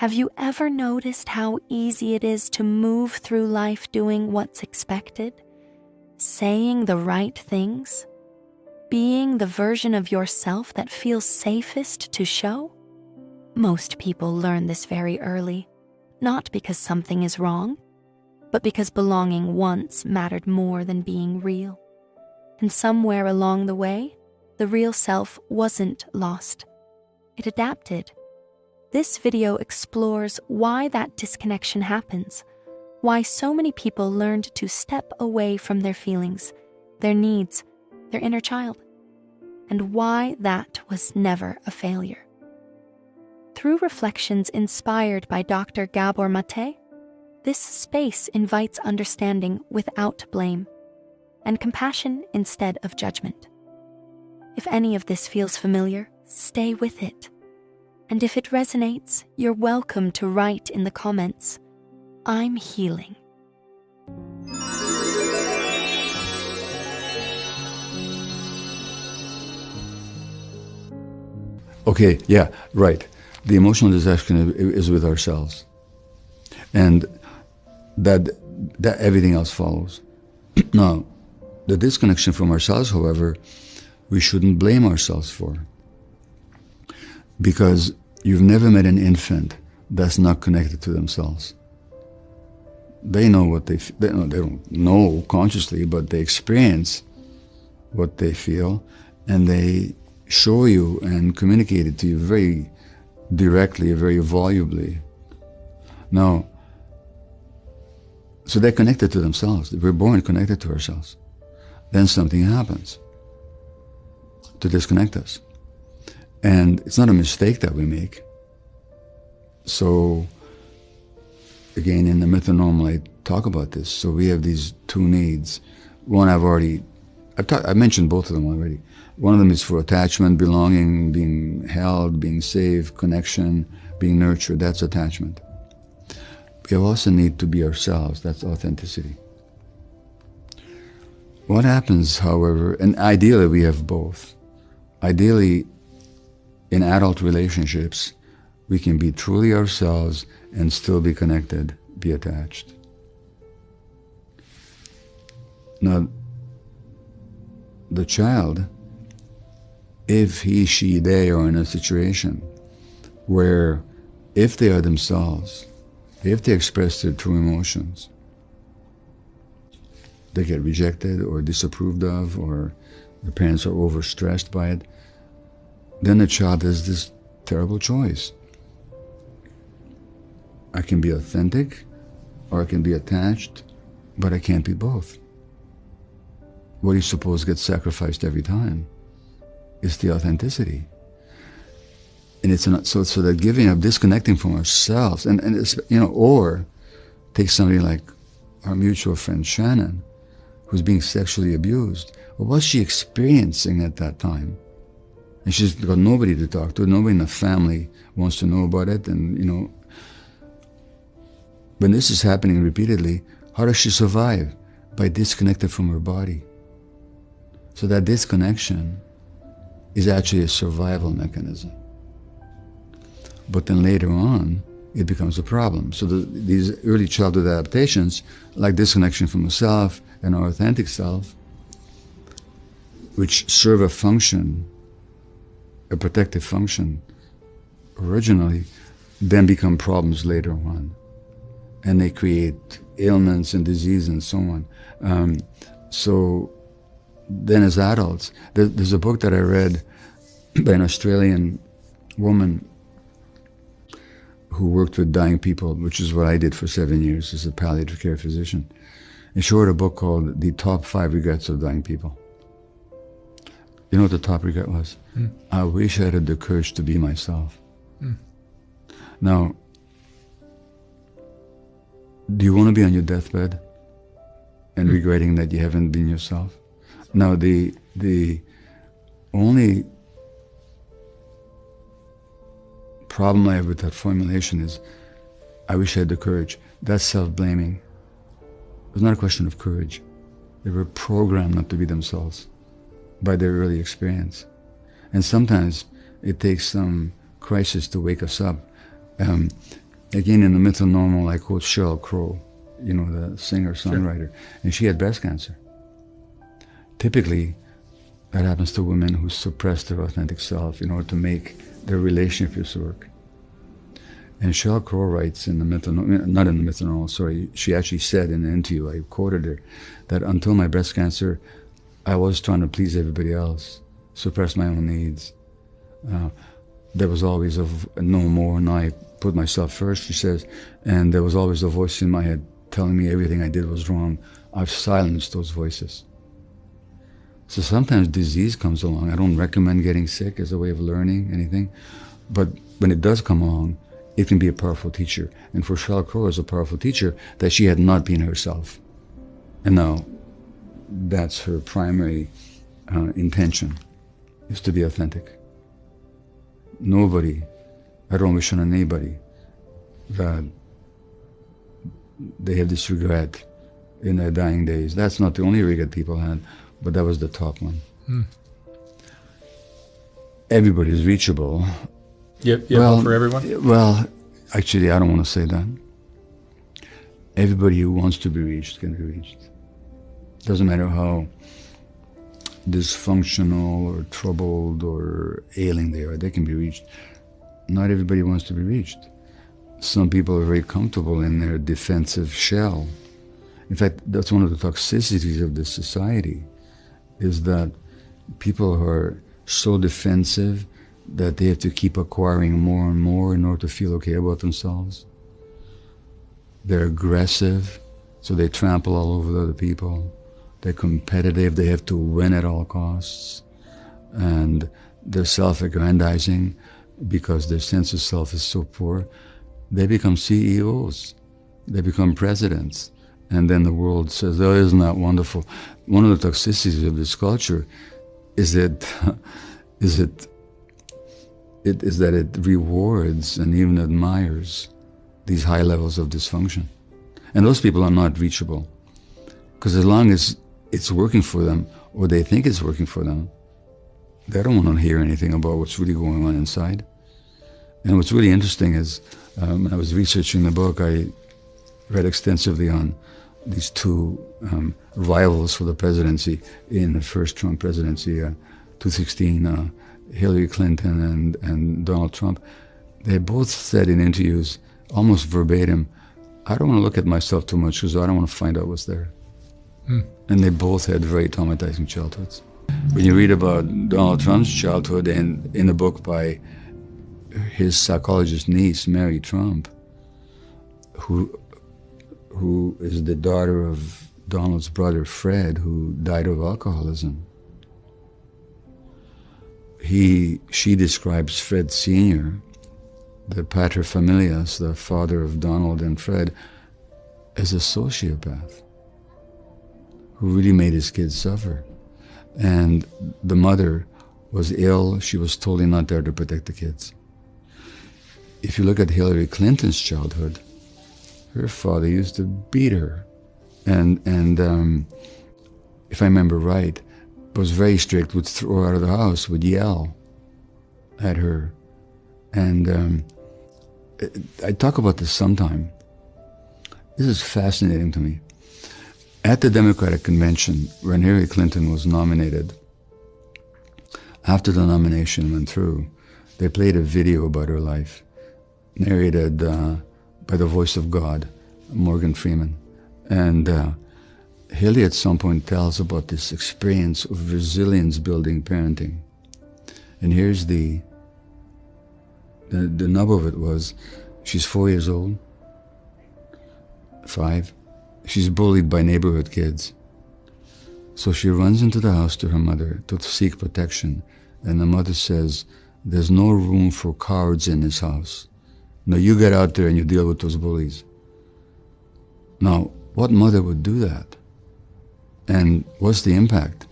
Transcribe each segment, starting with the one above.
Have you ever noticed how easy it is to move through life doing what's expected, saying the right things, being the version of yourself that feels safest to show? Most people learn this very early, not because something is wrong, but because belonging once mattered more than being real. And somewhere along the way, the real self wasn't lost. It adapted. This video explores why that disconnection happens, why so many people learned to step away from their feelings, their needs, their inner child, and why that was never a failure. Through reflections inspired by Dr. Gabor Maté, this space invites understanding without blame and compassion instead of judgment. If any of this feels familiar, stay with it. And if it resonates, you're welcome to write in the comments, "I'm healing." Okay, yeah, right. The emotional disconnection is with ourselves. And that everything else follows. Now, the disconnection from ourselves, however, we shouldn't blame ourselves for. Because you've never met an infant that's not connected to themselves. They know what they don't know consciously, but they experience what they feel, and they show you and communicate it to you very directly, very volubly. Now, so they're connected to themselves. We're born connected to ourselves. Then something happens to disconnect us. And it's not a mistake that we make. So, again, in the Mythonormal, I talk about this. So we have these two needs. One I mentioned both of them already. One of them is for attachment, belonging, being held, being safe, connection, being nurtured. That's attachment. We also need to be ourselves. That's authenticity. What happens, however, and ideally we have both. Ideally, in adult relationships, we can be truly ourselves and still be connected, be attached. Now, the child, if he, she, they are in a situation where if they are themselves, if they express their true emotions, they get rejected or disapproved of, or the parents are overstressed by it, then the child has this terrible choice. I can be authentic or I can be attached, but I can't be both. What do you suppose gets sacrificed every time? It's the authenticity. And it's not, so that giving up, disconnecting from ourselves, and it's, or take somebody like our mutual friend Shannon, who's being sexually abused. Well, what's she experiencing at that time? And she's got nobody to talk to. Nobody in the family wants to know about it. And, when this is happening repeatedly, how does she survive? By disconnected from her body. So that disconnection is actually a survival mechanism. But then later on, it becomes a problem. So these early childhood adaptations, like disconnection from the self and our authentic self, which serve a function, a protective function originally, then become problems later on. And they create ailments and disease and so on. So then as adults, there's a book that I read by an Australian woman who worked with dying people, which is what I did for 7 years as a palliative care physician. And she wrote a book called The Top 5 Regrets of Dying People. You know what the top regret was? I wish I had the courage to be myself. Now, do you want to be on your deathbed and regretting that you haven't been yourself? Now, the only problem I have with that formulation is, I wish I had the courage. That's self-blaming. It's not a question of courage. They were programmed not to be themselves by their early experience. And sometimes it takes some crisis to wake us up. Again, in the Myth and Normal, I quote Sheryl Crow, you know, the singer-songwriter, and she had breast cancer. Typically, that happens to women who suppress their authentic self in order to make their relationships work. And Sheryl Crow writes in the Myth and Normal, not in the Myth and Normal, sorry, she actually said in an interview, I quoted her, that until my breast cancer, I was trying to please everybody else, suppress my own needs. There was always no more, and I put myself first, she says, and there was always a voice in my head telling me everything I did was wrong. I've silenced those voices. So sometimes disease comes along. I don't recommend getting sick as a way of learning anything, but when it does come along, it can be a powerful teacher. And for Sheryl Crow, is a powerful teacher that she had not been herself. And now, that's her primary intention, is to be authentic. Nobody, I don't wish on anybody that they have this regret in their dying days. That's not the only regret people had, but that was the top one. Everybody is reachable. Well, for everyone? Well, actually, I don't want to say that. Everybody who wants to be reached can be reached. Doesn't matter how dysfunctional or troubled or ailing they are, they can be reached. Not everybody wants to be reached. Some people are very comfortable in their defensive shell. In fact, that's one of the toxicities of this society, is that people are so defensive that they have to keep acquiring more and more in order to feel okay about themselves. They're aggressive, so they trample all over the other people. They're competitive, they have to win at all costs. And they're self-aggrandizing because their sense of self is so poor. They become CEOs, they become presidents. And then the world says, oh, isn't that wonderful? One of the toxicities of this culture is that it rewards and even admires these high levels of dysfunction. And those people are not reachable. Because as long as it's working for them, or they think it's working for them, they don't want to hear anything about what's really going on inside. And what's really interesting is, when I was researching the book, I read extensively on these two rivals for the presidency in the first Trump presidency, 2016, Hillary Clinton and Donald Trump. They both said in interviews, almost verbatim, I don't want to look at myself too much because I don't want to find out what's there. And they both had very traumatizing childhoods. When you read about Donald Trump's childhood and in a book by his psychologist niece, Mary Trump, who is the daughter of Donald's brother Fred, who died of alcoholism. She describes Fred Sr., the paterfamilias, the father of Donald and Fred, as a sociopath who really made his kids suffer. And the mother was ill. She was totally not there to protect the kids. If you look at Hillary Clinton's childhood, her father used to beat her. And if I remember right, was very strict, would throw her out of the house, would yell at her. And I talk about this sometime. This is fascinating to me. At the Democratic Convention, when Hillary Clinton was nominated, after the nomination went through, they played a video about her life, narrated by the voice of God, Morgan Freeman. And Hillary at some point tells about this experience of resilience-building parenting. And here's the nub of it was, she's 4 years old, 5. She's bullied by neighborhood kids. So she runs into the house to her mother to seek protection. And the mother says, there's no room for cowards in this house. Now you get out there and you deal with those bullies. Now, what mother would do that? And what's the impact?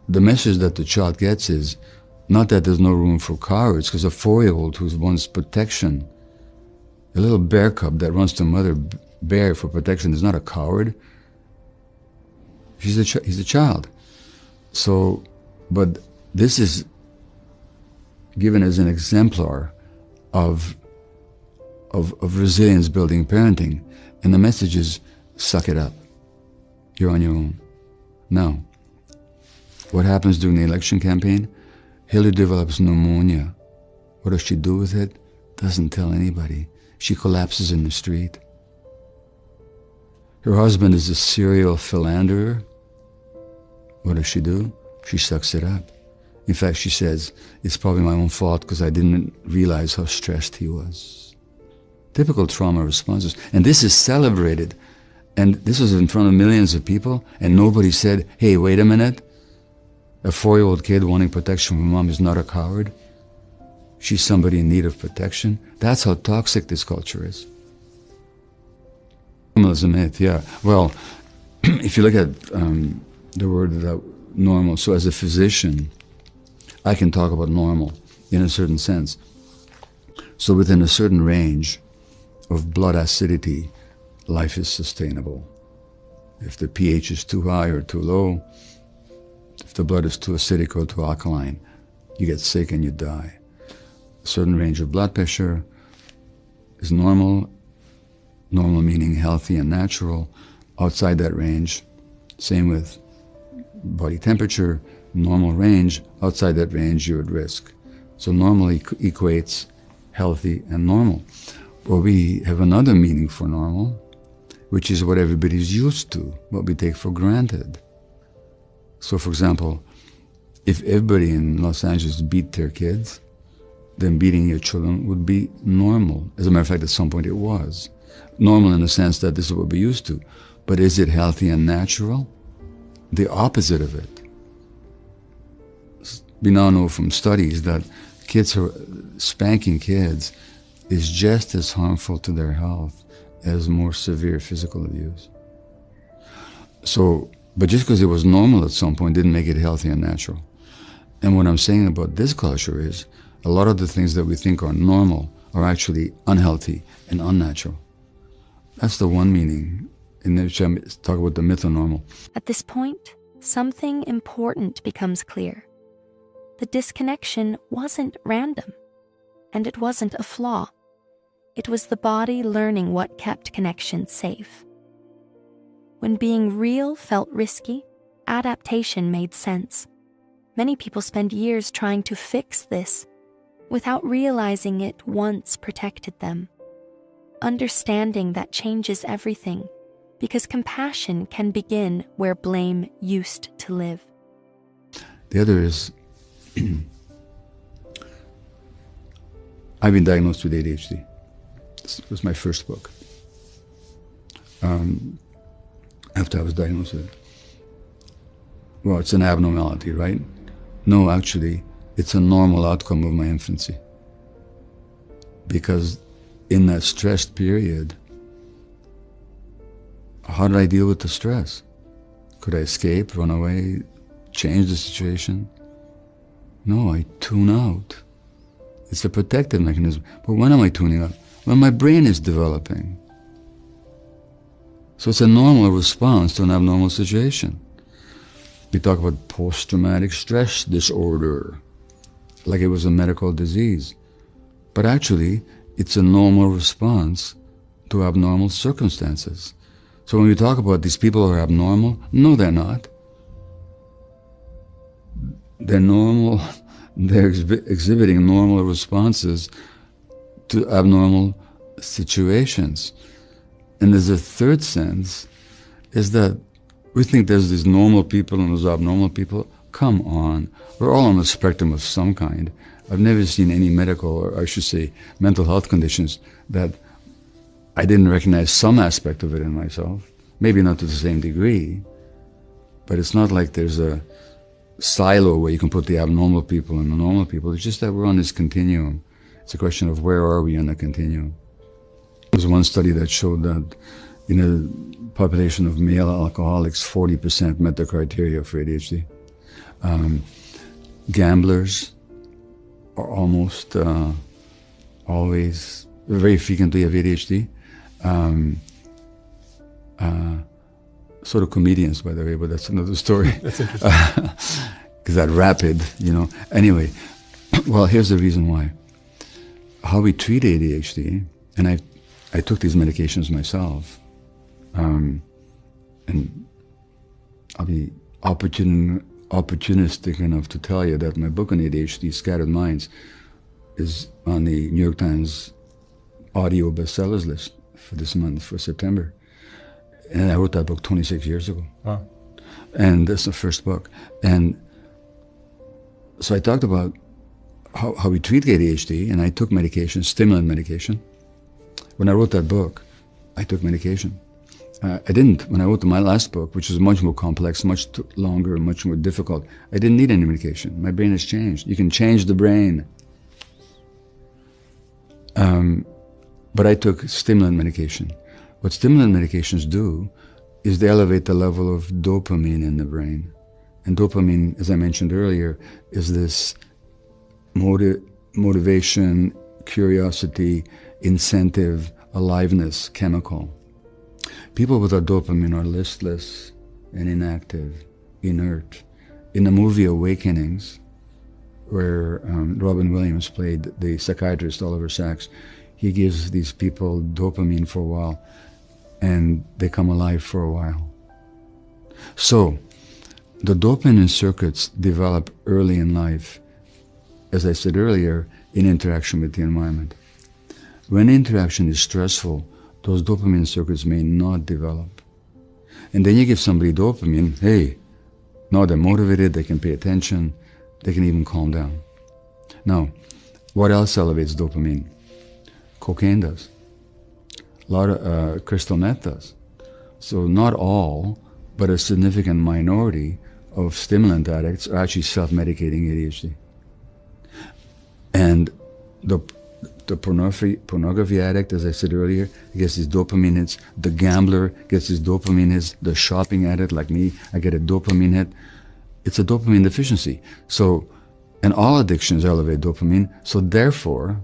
The message that the child gets is not that there's no room for cowards, because a 4-year-old who wants protection, a little bear cub that runs to mother bear for protection is not a coward. He's a child. So, but this is given as an exemplar of of resilience building parenting. And the message is, suck it up. You're on your own. Now, what happens during the election campaign? Hillary develops pneumonia. What does she do with it? Doesn't tell anybody. She collapses in the street. Her husband is a serial philanderer. What does she do? She sucks it up. In fact, she says, it's probably my own fault because I didn't realize how stressed he was. Typical trauma responses. And this is celebrated. And this was in front of millions of people, and nobody said, hey, wait a minute. A 4-year-old kid wanting protection from mom is not a coward. She's somebody in need of protection. That's how toxic this culture is. As a myth, yeah. Well, if you look at the word normal, so as a physician, I can talk about normal in a certain sense. So within a certain range of blood acidity, life is sustainable. If the pH is too high or too low, if the blood is too acidic or too alkaline, you get sick and you die. A certain range of blood pressure is normal. Normal meaning healthy and natural. Outside that range, same with body temperature, normal range. Outside that range, you're at risk. So normal equates healthy and normal. Well, we have another meaning for normal, which is what everybody's used to, what we take for granted. So, for example, if everybody in Los Angeles beat their kids, then beating your children would be normal. As a matter of fact, at some point it was. Normal in the sense that this is what we're used to. But is it healthy and natural? The opposite of it. We now know from studies that spanking kids is just as harmful to their health as more severe physical abuse. So, but just because it was normal at some point didn't make it healthy and natural. And what I'm saying about this culture is a lot of the things that we think are normal are actually unhealthy and unnatural. That's the one meaning in which I talk about the myth of normal. At this point, something important becomes clear. The disconnection wasn't random, and it wasn't a flaw. It was the body learning what kept connection safe. When being real felt risky, adaptation made sense. Many people spend years trying to fix this without realizing it once protected them. Understanding that changes everything, because compassion can begin where blame used to live. The other is, I've been diagnosed with ADHD. This was my first book. After I was diagnosed with it. Well, it's an abnormality, right? No, actually, it's a normal outcome of my infancy. Because in that stressed period, how did I deal with the stress? Could I escape, run away, change the situation? No, I tune out. It's a protective mechanism. But when am I tuning out? When my brain is developing. So it's a normal response to an abnormal situation. We talk about post-traumatic stress disorder, like it was a medical disease. But actually, it's a normal response to abnormal circumstances. So when we talk about these people who are abnormal, no, they're not. They're normal. They're exhibiting normal responses to abnormal situations. And there's a third sense, is that we think there's these normal people and those abnormal people. Come on. We're all on the spectrum of some kind. I've never seen any medical, or I should say mental health conditions that I didn't recognize some aspect of it in myself. Maybe not to the same degree, but it's not like there's a silo where you can put the abnormal people and the normal people. It's just that we're on this continuum. It's a question of where are we on the continuum. There was one study that showed that in a population of male alcoholics, 40% met the criteria for ADHD. Gamblers are almost always, very frequently have ADHD. Sort of comedians, by the way, but that's another story. That's interesting. Because that rapid, you know. Anyway, well, here's the reason why. How we treat ADHD And I took these medications myself. And I'll be opportunistic enough to tell you that my book on ADHD, Scattered Minds, is on the New York Times audio bestsellers list for this month, for September. And I wrote that book 26 years ago. Wow. And that's the first book. And so I talked about how we treat ADHD, and I took medication, stimulant medication. When I wrote that book, I took medication. I didn't, when I wrote my last book, which was much more complex, much longer, much more difficult, I didn't need any medication. My brain has changed. You can change the brain. But I took stimulant medication. What stimulant medications do is they elevate the level of dopamine in the brain. And dopamine, as I mentioned earlier, is this motivation, curiosity, incentive, aliveness chemical. People without dopamine are listless and inactive, inert. In the movie Awakenings, where Robin Williams played the psychiatrist Oliver Sacks, he gives these people dopamine for a while, and they come alive for a while. So, the dopamine circuits develop early in life, as I said earlier, in interaction with the environment. When interaction is stressful, those dopamine circuits may not develop. And then you give somebody dopamine, hey, now they're motivated, they can pay attention, they can even calm down. Now, what else elevates dopamine? Cocaine does. A lot of crystal meth does. So not all, but a significant minority of stimulant addicts are actually self-medicating ADHD. And the pornography addict, as I said earlier, gets his dopamine hits. The gambler gets his dopamine hits. The shopping addict, like me, I get a dopamine hit. It's a dopamine deficiency. So, and all addictions elevate dopamine. So therefore,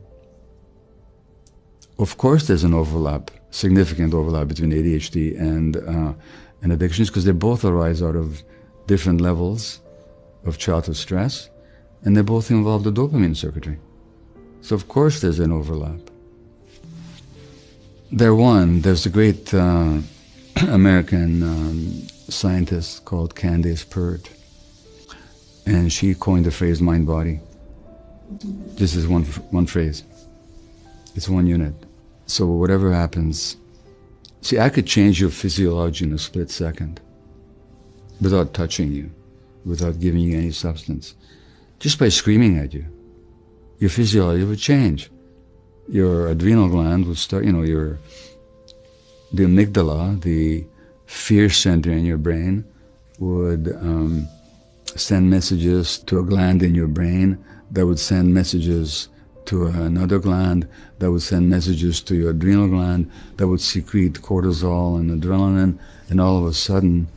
of course there's an overlap, significant overlap between ADHD and addictions, because they both arise out of different levels of childhood stress, and they both involve the dopamine circuitry. So of course there's an overlap. There's a great American scientist called Candace Pert, and she coined the phrase mind-body. This is one phrase. It's one unit. So whatever happens, see, I could change your physiology in a split second without touching you, without giving you any substance, just by screaming at you. Your physiology would change. Your adrenal gland would start, the amygdala, the fear center in your brain, would send messages to a gland in your brain that would send messages to another gland that would send messages to your adrenal gland that would secrete cortisol and adrenaline, and all of a sudden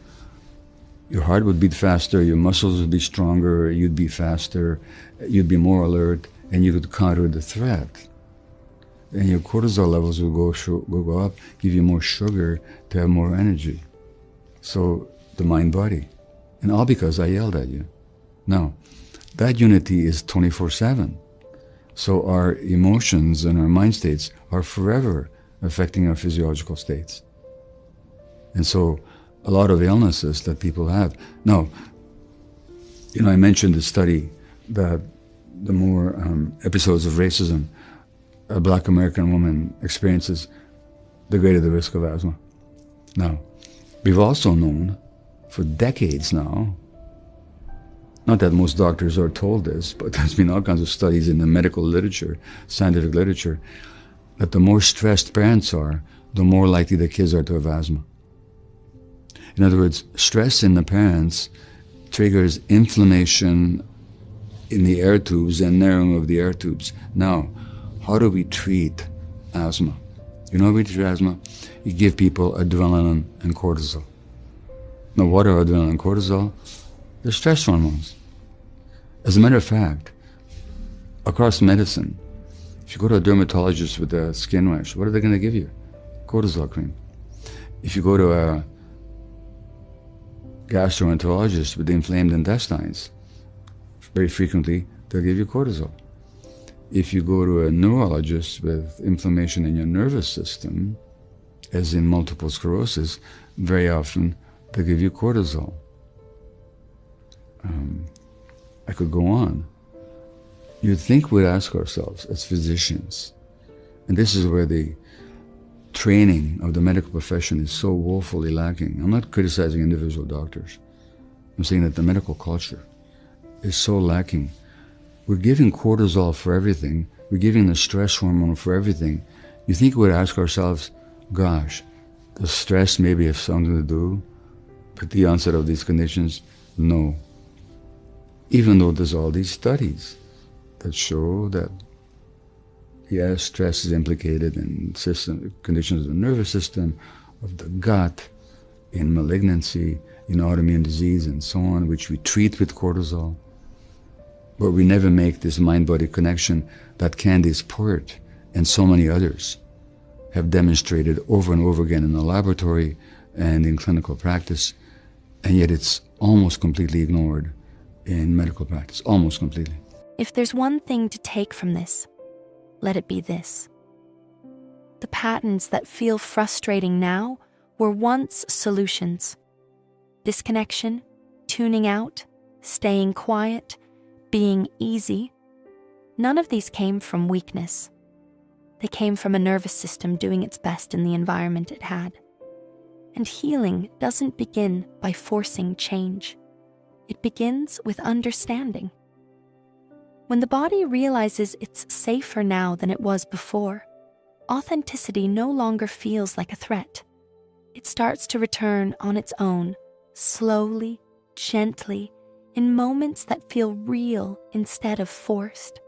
your heart would beat faster, your muscles would be stronger, you'd be faster, you'd be more alert, and you could counter the threat. And your cortisol levels will go up, give you more sugar to have more energy. So the mind-body. And all because I yelled at you. Now, that unity is 24/7. So our emotions and our mind states are forever affecting our physiological states. And so a lot of illnesses that people have. Now, I mentioned the study that the more episodes of racism a Black American woman experiences, the greater the risk of asthma. Now, we've also known for decades now, not that most doctors are told this, but there's been all kinds of studies in the medical literature, scientific literature, that the more stressed parents are, the more likely the kids are to have asthma. In other words, stress in the parents triggers inflammation in the air tubes and narrowing of the air tubes. Now, how do we treat asthma? You know how we treat asthma? You give people adrenaline and cortisol. Now, what are adrenaline and cortisol? They're stress hormones. As a matter of fact, across medicine, if you go to a dermatologist with a skin rash, what are they going to give you? Cortisol cream. If you go to a gastroenterologist with inflamed intestines, very frequently they'll give you cortisol. If you go to a neurologist with inflammation in your nervous system, as in multiple sclerosis, very often they give you cortisol. I could go on. You'd think we'd ask ourselves as physicians, and this is where the training of the medical profession is so woefully lacking. I'm not criticizing individual doctors. I'm saying that the medical culture is so lacking. We're giving cortisol for everything. We're giving the stress hormone for everything. You think we'd ask ourselves, gosh, does stress maybe have something to do with the onset of these conditions? No. Even though there's all these studies that show that, yes, stress is implicated in conditions of the nervous system, of the gut, in malignancy, in autoimmune disease, and so on, which we treat with cortisol. But we never make this mind-body connection that Candice Pert and so many others have demonstrated over and over again in the laboratory and in clinical practice, and yet it's almost completely ignored in medical practice, almost completely. If there's one thing to take from this, let it be this. The patterns that feel frustrating now were once solutions. Disconnection, tuning out, staying quiet, being easy. None of these came from weakness. They came from a nervous system doing its best in the environment it had. And healing doesn't begin by forcing change. It begins with understanding. When the body realizes it's safer now than it was before, authenticity no longer feels like a threat. It starts to return on its own, slowly, gently, in moments that feel real instead of forced.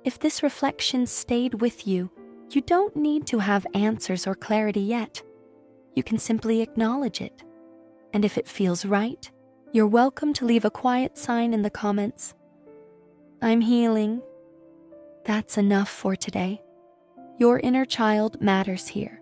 If this reflection stayed with you, you don't need to have answers or clarity yet. You can simply acknowledge it. And if it feels right, you're welcome to leave a quiet sign in the comments. I'm healing. That's enough for today. Your inner child matters here.